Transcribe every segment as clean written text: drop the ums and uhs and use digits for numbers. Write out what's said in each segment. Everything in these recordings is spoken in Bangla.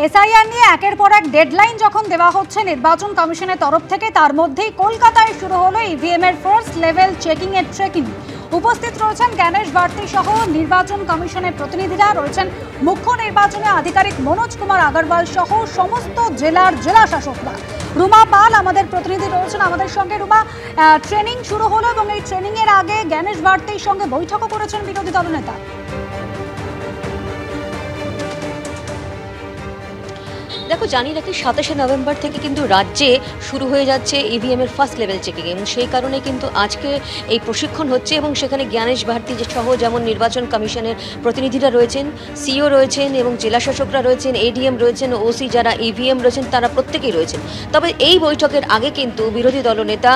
এসআইআর নিয়ে একের পর এক ডেডলাইন যখন দেওয়া হচ্ছে নির্বাচন কমিশনের তরফ থেকে, তার মধ্যেই কলকাতায় শুরু হলো ইভিএম এর ফার্স্ট লেভেল চেকিং এর ট্রেকিং। উপস্থিত রয়েছেন জ্ঞানেশ ভারতী সহ নির্বাচন কমিশনের প্রতিনিধিরা, রয়েছেন মুখ্য নির্বাচনী আধিকারিক মনোজ কুমার আগরওয়াল সহ সমস্ত জেলার জেলা শাসকরা। রুমা পাল আমাদের প্রতিনিধি রয়েছেন আমাদের সঙ্গে। রুমা, ট্রেনিং শুরু হলো এবং এই ট্রেনিং এর আগে জ্ঞানেশ ভারতীর সঙ্গে বৈঠকও করেছেন বিরোধী দলনেতা। দেখো, জানি রাখি 27শে নভেম্বর থেকে কিন্তু রাজ্যে শুরু হয়ে যাচ্ছে ইভিএম এর ফার্স্ট লেভেল চেকিং, এবং সেই কারণে কিন্তু আজকে এই প্রশিক্ষণ হচ্ছে এবং সেখানে জ্ঞানেশ ভারতী সহ যেমন নির্বাচন কমিশনের প্রতিনিধিরা রয়েছেন, সিও রয়েছেন এবং জেলা শাসকরা রয়েছেন, এডিএম রয়েছেন, ওসি যারা ইভিএম রয়েছেন তারা প্রত্যেকেই রয়েছেন। তবে এই বৈঠকের আগে কিন্তু বিরোধী দলনেতা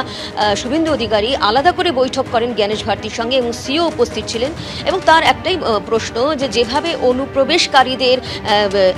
শুভেন্দু অধিকারী আলাদা করে বৈঠক করেন জ্ঞানেশ ভারতীর সঙ্গে এবং সিও উপস্থিত ছিলেন। এবং তার একটাই প্রশ্ন যে যেভাবে অনুপ্রবেশকারীদের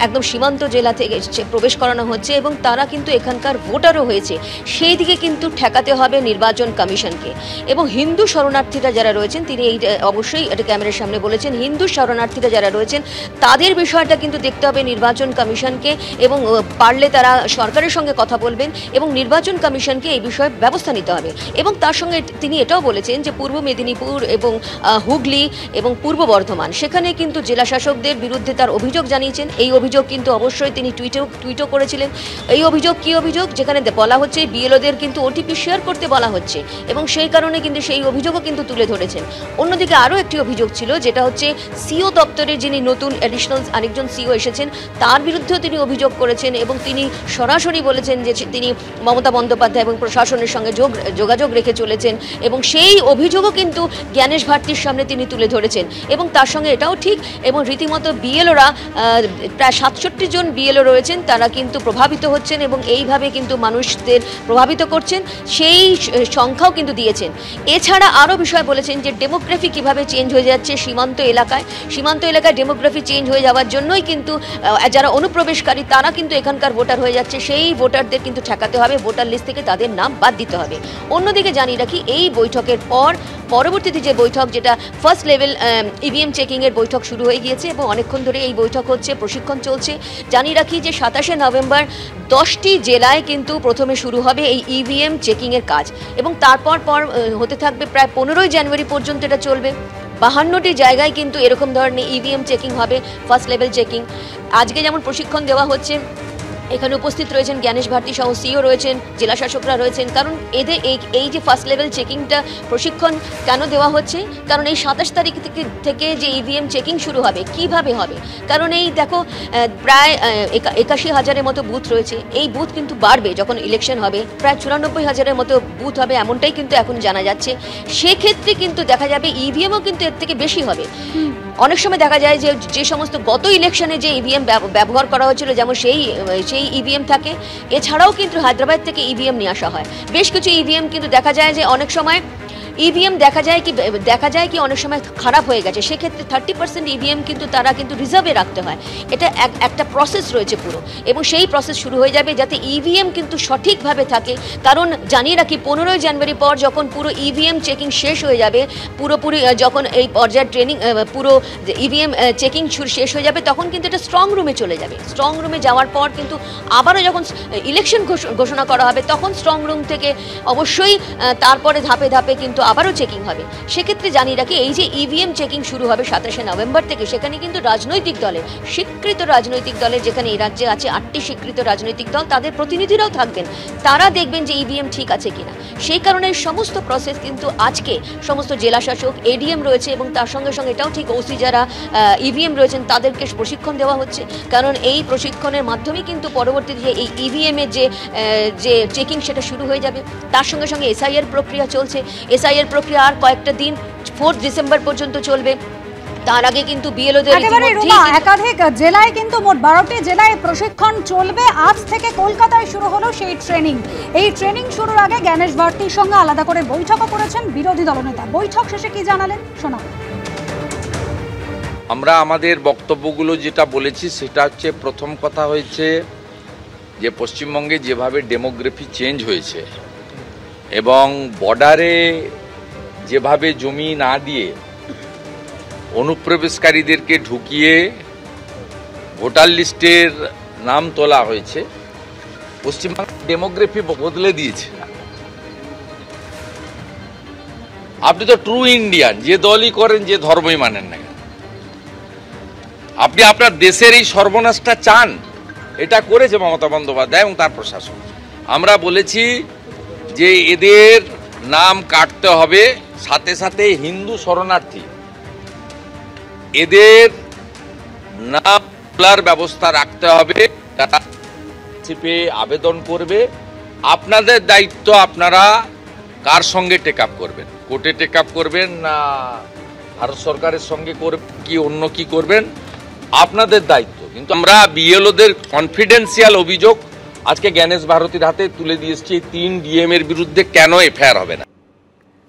একদম সীমান্ত জেলা থেকে প্রবেশ করানো হচ্ছে এবং তারা কিন্তু এখানকার ভোটারও হয়েছে, সেই দিকে কিন্তু ঠেকাতে হবে নির্বাচন কমিশনকে। এবং হিন্দু শরণার্থীরা যারা রয়েছেন, তিনি এই অবশ্যই এটা ক্যামেরার সামনে বলেছেন, হিন্দু শরণার্থীরা যারা রয়েছেন তাদের বিষয়টা কিন্তু দেখতে হবে নির্বাচন কমিশনকে, এবং পারলে তারা সরকারের সঙ্গে কথা বলবেন এবং নির্বাচন কমিশনকে এই বিষয়ে ব্যবস্থা নিতে হবে। এবং তার সঙ্গে তিনি এটাও বলেছেন যে পূর্ব মেদিনীপুর এবং হুগলি এবং পূর্ব বর্ধমান সেখানে কিন্তু জেলা শাসকদের বিরুদ্ধে তার অভিযোগ জানিয়েছেন। এই অভিযোগ কিন্তু অবশ্যই তিনি টুইটও করেছিলেন। এই অভিযোগ কি অভিযোগ? যেখানে বলা হচ্ছে বিএলওদের কিন্তু ওটিপি শেয়ার করতে বলা হচ্ছে এবং সেই কারণে কিন্তু সেই অভিযোগও কিন্তু তুলে ধরেছেন। অন্যদিকে আরও একটি অভিযোগ ছিল, যেটা হচ্ছে সিও দপ্তরের যিনি নতুন অ্যাডিশনাল আরেকজন সিও এসেছেন তার বিরুদ্ধেও তিনি অভিযোগ করেছেন এবং তিনি সরাসরি বলেছেন যে তিনি মমতা বন্দ্যোপাধ্যায় এবং প্রশাসনের সঙ্গে যোগাযোগ রেখে চলেছেন এবং সেই অভিযোগও কিন্তু জ্ঞানেশ ভারতীর সামনে তিনি তুলে ধরেছেন। এবং তার সঙ্গে এটাও ঠিক, এবং রীতিমতো বিএলওরা প্রায় 67 জন বিএলও রয়েছেন, তারা কিন্তু প্রভাবিত হচ্ছেন এবং এইভাবে কিন্তু মানুষদের প্রভাবিত করছেন, সেই সংখ্যাও কিন্তু দিয়েছেন। এছাড়া আরও বিষয় বলেছেন যে ডেমোগ্রাফি কীভাবে চেঞ্জ হয়ে যাচ্ছে সীমান্ত এলাকায় ডেমোগ্রাফি চেঞ্জ হয়ে যাওয়ার জন্যই কিন্তু যারা অনুপ্রবেশকারী তারা কিন্তু এখানকার ভোটার হয়ে যাচ্ছে, সেই ভোটারদের কিন্তু ঠেকাতে হবে, ভোটার লিস্ট থেকে তাদের নাম বাদ দিতে হবে। অন্যদিকে জানিয়ে রাখি এই বৈঠকের পরবর্তীতে যে বৈঠক, যেটা ফার্স্ট লেভেল ইভিএম চেকিংয়ের বৈঠক শুরু হয়ে গিয়েছে এবং অনেকক্ষণ ধরে এই বৈঠক হচ্ছে, প্রশিক্ষণ চলছে। জানিয়ে রাখি যে 27শে নভেম্বর 10টি জেলায় কিন্তু প্রথমে শুরু হবে এই ইভিএম চেকিংয়ের কাজ এবং তারপর হতে থাকবে প্রায় 15ই জানুয়ারি পর্যন্ত এটা চলবে। 52টি জায়গায় কিন্তু এরকম ধরনের ইভিএম চেকিং হবে, ফার্স্ট লেভেল চেকিং। আজকে যেমন প্রশিক্ষণ দেওয়া হচ্ছে, এখানে উপস্থিত রয়েছেন জ্ঞানেশ ভারতী সহ সিও রয়েছেন, জেলা শাসকরা রয়েছেন। কারণ এদের এই যে ফার্স্ট লেভেল চেকিংটা প্রশিক্ষণ কেন দেওয়া হচ্ছে, কারণ এই 27 তারিখ থেকে যে ইভিএম চেকিং শুরু হবে কিভাবে হবে, কারণ এই দেখো প্রায় 81,000-এর মতো বুথ রয়েছে। এই বুথ কিন্তু বাড়বে যখন ইলেকশন হবে, প্রায় 94,000-এর মতো বুথ হবে, এমনটাই কিন্তু এখন জানা যাচ্ছে। সেক্ষেত্রে কিন্তু দেখা যাবে ইভিএমও কিন্তু এর থেকে বেশি হবে। অনেক সময় দেখা যায় যে সমস্ত গত ইলেকশনে যে ইভিএম ব্যবহার করা হয়েছিল, যেমন সেই ইভিএম থাকে। এছাড়াও কিন্তু হায়দ্রাবাদ থেকে ইভিএম নিয়ে আসা হয়। বেশ কিছু ইভিএম কিন্তু দেখা যায় যে অনেক সময় ইভিএম দেখা যায় কি অনেক সময় খারাপ হয়ে গেছে, সেক্ষেত্রে 30% ইভিএম কিন্তু তারা কিন্তু রিজার্ভে রাখতে হয়। এটা একটা প্রসেস রয়েছে পুরো, এবং সেই প্রসেস শুরু হয়ে যাবে যাতে ইভিএম কিন্তু সঠিকভাবে থাকে। কারণ জানিয়ে রাখি 15ই জানুয়ারি পর যখন পুরো ইভিএম চেকিং শেষ হয়ে যাবে, পুরোপুরি যখন এই পর্যায়ের ট্রেনিং পুরো ইভিএম চেকিং শেষ হয়ে যাবে, তখন কিন্তু এটা স্ট্রং রুমে চলে যাবে। স্ট্রং রুমে যাওয়ার পর কিন্তু আবারও যখন ইলেকশন ঘোষণা করা হবে, তখন স্ট্রং রুম থেকে অবশ্যই তারপরে ধাপে ধাপে কিন্তু আবারও চেকিং হবে। সেক্ষেত্রে জানিয়ে রাখি এই যে ইভিএম চেকিং শুরু হবে 27শে নভেম্বর থেকে, সেখানে কিন্তু স্বীকৃত রাজনৈতিক দলের, যেখানে এই রাজ্যে আছে 8টি স্বীকৃত রাজনৈতিক দল, তাদের প্রতিনিধিরাও থাকবেন। তারা দেখবেন যে ইভিএম ঠিক আছে কিনা। সেই কারণে সমস্ত প্রসেস কিন্তু আজকে সমস্ত জেলা শাসক, এডিএম রয়েছে এবং তার সঙ্গে সঙ্গে এটাও ঠিক ওসি যারা ইভিএম রয়েছেন তাদেরকে প্রশিক্ষণ দেওয়া হচ্ছে। কারণ এই প্রশিক্ষণের মাধ্যমে কিন্তু পরবর্তীতে যে এই ইভিএমের যে চেকিং সেটা শুরু হয়ে যাবে। তার সঙ্গে সঙ্গে এসআইআর প্রক্রিয়া চলছে। এসআইআর প্রক্রিয়া আর কয়েকটা দিন 4 ডিসেম্বর পর্যন্ত চলবে। তার আগে কিন্তু বিএলওদের একাধিক জেলায় কিন্তু মোট 12টি জেলায় প্রশিক্ষণ চলবে। আজ থেকে কলকাতায় শুরু হলো সেই ট্রেনিং। এই ট্রেনিং শুরুর আগে জ্ঞানেশ ভারতীর সঙ্গে আলাদা করে বৈঠকও করেছেন বিরোধী দলনেতা। বৈঠক শেষে কি জানালেন শোনাব। আমরা আমাদের বক্তব্যগুলো যেটা বলেছি সেটা হচ্ছে, প্রথম কথা হয়েছে যে পশ্চিমবঙ্গে যেভাবে ডেমোগ্রাফি চেঞ্জ হয়েছে এবং বর্ডারে যেভাবে জমি না দিয়ে অনুপ্রবেশকারীদেরকে ঢুকিয়ে ভোটার লিস্টের নাম তোলা হয়েছে, পশ্চিমবাংলার ডেমোগ্রাফি বদলে দিয়েছে। আপনি তো ট্রু ইন্ডিয়ান, যে দলই করেন, যে ধর্মই মানেন না কেন, আপনি আপনার দেশের এই সর্বনাশটা চান। এটা করেছে মমতা বন্দ্যোপাধ্যায় এবং তার প্রশাসন। আমরা বলেছি যে এদের নাম কাটতে হবে, সাথে সাথে হিন্দু শরণার্থী এদের নাম তোলার ব্যবস্থা রাখতে হবে। তারা আবেদন করবে, আপনাদের দায়িত্ব, আপনারা কার সঙ্গে টেক আপ করবেন, কোর্টে টেক আপ করবেন না ভারত সরকারের সঙ্গে করবেন কি অন্য কি করবেন, আপনাদের দায়িত্ব। কিন্তু আমরা বিএলওদের কনফিডেন্সিয়াল অভিযোগ আজকে জ্ঞানেশ ভারতীর হাতে তুলে দিয়েছি। 3 ডিএম এর বিরুদ্ধে কেন এফআইআর হবে না?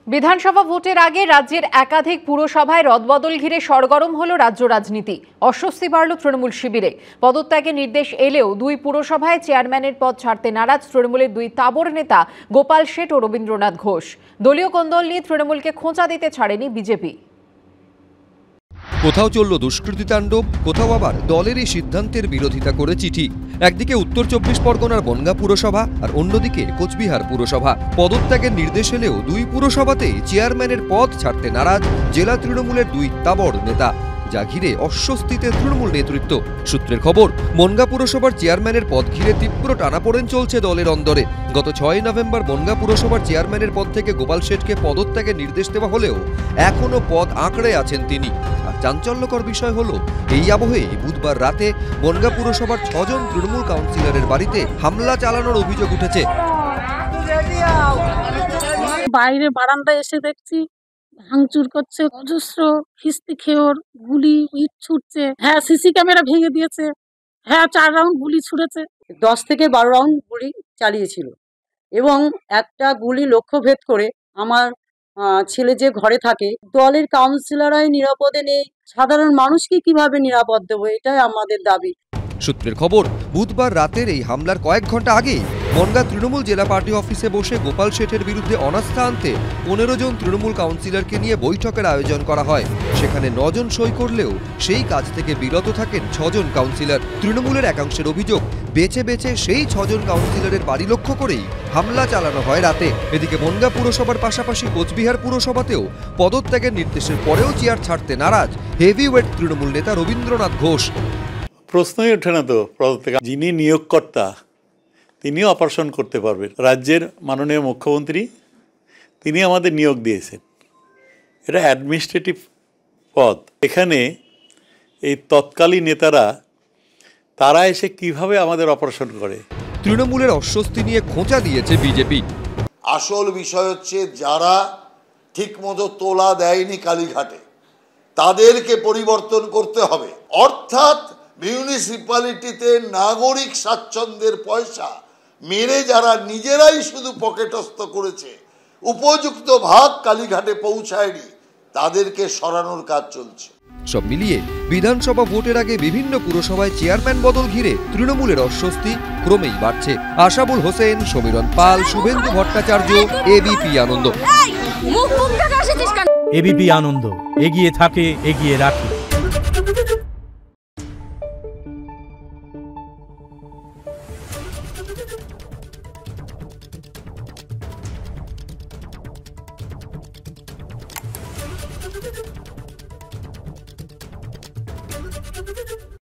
বিধানসভা ভোটের আগে রাজ্যের একাধিক পুরসভায় রদবদল ঘিরে সরগরম হলো রাজ্য রাজনীতি। অস্বস্তি বাড়ল তৃণমূল শিবিরে। পদত্যাগের নির্দেশ এলেও 2 পুরসভায় চেয়ারম্যানের পদ ছাড়তে নারাজ তৃণমূলের 2 তাবর নেতা গোপাল শেঠ ও রবীন্দ্রনাথ ঘোষ। দলীয় কোন্দল নিয়ে তৃণমূলকে খোঁচা দিতে ছাড়েনি বিজেপি। কোথাও চলল দুষ্কৃতী তাণ্ডব, কোথাও আবার দলের এই সিদ্ধান্তের বিরোধিতা করে চিঠি। একদিকে উত্তর 24 পরগনার বনগাঁ পুরসভা আর অন্যদিকে কোচবিহার পুরসভা। পদত্যাগের নির্দেশ এলেও 2 পুরসভাতেই চেয়ারম্যানের পদ ছাড়তে নারাজ জেলা তৃণমূলের 2 তাবড় নেতা, যা ঘিরে অস্বস্তিতে তৃণমূল নেতৃত্ব। সূত্রের খবর, বনগাঁ পুরসভার চেয়ারম্যানের পদ ঘিরে তীব্র টানাপোড়েন চলছে দলের অন্দরে। গত 6 নভেম্বর বনগাঁ পুরসভার চেয়ারম্যানের পদ থেকে গোপাল শেঠকে পদত্যাগের নির্দেশ দেওয়া হলেও এখনও পদ আঁকড়ে আছেন তিনি। আর চাঞ্চল্যকর বিষয় হলো, এই আবহে বুধবার রাতে বনগাঁ পুরসভার 6 জন তৃণমূল কাউন্সিলরের বাড়িতে হামলা চালানোর অভিযোগ উঠেছে। বাইরে বারান্দায় এসে দেখছি ভাঙচুর করছে, অজস্র খিস্তি খেয়োর গুলি ইট ছুটছে। হ্যাঁ, সিসি ক্যামেরা ভেঙে দিয়েছে। হ্যাঁ, 4 রাউন্ড গুলি ছুড়েছে। 10 থেকে 12 রাউন্ড গুলি চালিয়েছিল এবং একটা গুলি লক্ষ্যভেদ করে আমার ছেলে যে ঘরে থাকে। দলের কাউন্সিলররাই নিরাপদে নেই, সাধারণ মানুষকে কিভাবে নিরাপদ দেবো, এটাই আমাদের দাবি। সূত্রের খবর, বুধবার রাতের এই হামলার কয়েক ঘন্টা আগেই বনগাঁ তৃণমূল জেলা পার্টি অফিসে বসে গোপাল শেঠের বিরুদ্ধে অনাস্থা আনতে 15 জন তৃণমূল কাউন্সিলরকে নিয়ে বৈঠকের আয়োজন করা হয়। সেখানে 9 জন সই করলেও সেই কাজ থেকে বিরত থাকেন 6 জন কাউন্সিলর। তৃণমূলের একাংশের অভিযোগ, বেছে বেছে সেই 6 জন কাউন্সিলরের বাড়ি লক্ষ্য করেই হামলা চালানো হয় রাতে। এদিকে বনগাঁ পুরসভার পাশাপাশি কোচবিহার পুরসভাতেও পদত্যাগের নির্দেশের পরেও চেয়ার ছাড়তে নারাজ হেভিওয়েট তৃণমূল নেতা রবীন্দ্রনাথ ঘোষ। প্রশ্নই ওঠে না তো পদত্যাগ। যিনি নিয়োগকর্তা তিনিও অপারেশন করতে পারবেন। রাজ্যের মাননীয় মুখ্যমন্ত্রী তিনি আমাদের নিয়োগ দিয়েছেন, এটা অ্যাডমিনিস্ট্রেটিভ পদ। এখানে এই তৎকালীন নেতারা তারা এসে কিভাবে আমাদের অপারেশন করে। তৃণমূলের অস্বস্তি নিয়ে খোঁচা দিয়েছে বিজেপি। আসল বিষয় হচ্ছে যারা ঠিকমতো তোলা দেয়নি কালীঘাটে তাদেরকে পরিবর্তন করতে হবে। অর্থাৎ মিউনিসিপ্যালিটিতে নাগরিক স্বাচ্ছন্দ্যের পয়সা মেরে যারা নিজেরাই শুধু পকেটস্থ করেছে, উপযুক্ত ভাগ কালীঘাটে পৌঁছায়নি, তাদেরকে সরানোর কাজ চলছে। সব মিলিয়ে বিধানসভা ভোটের আগে বিভিন্ন পুরসভায় চেয়ারম্যান বদল ঘিরে তৃণমূলের অস্বস্তি ক্রমেই বাড়ছে। আশাবুল হোসেন, সমীরণ পাল, শুভেন্দু ভট্টাচার্য, এবিপি আনন্দ। এবিপি আনন্দ, এগিয়ে থাকে, এগিয়ে রাখে।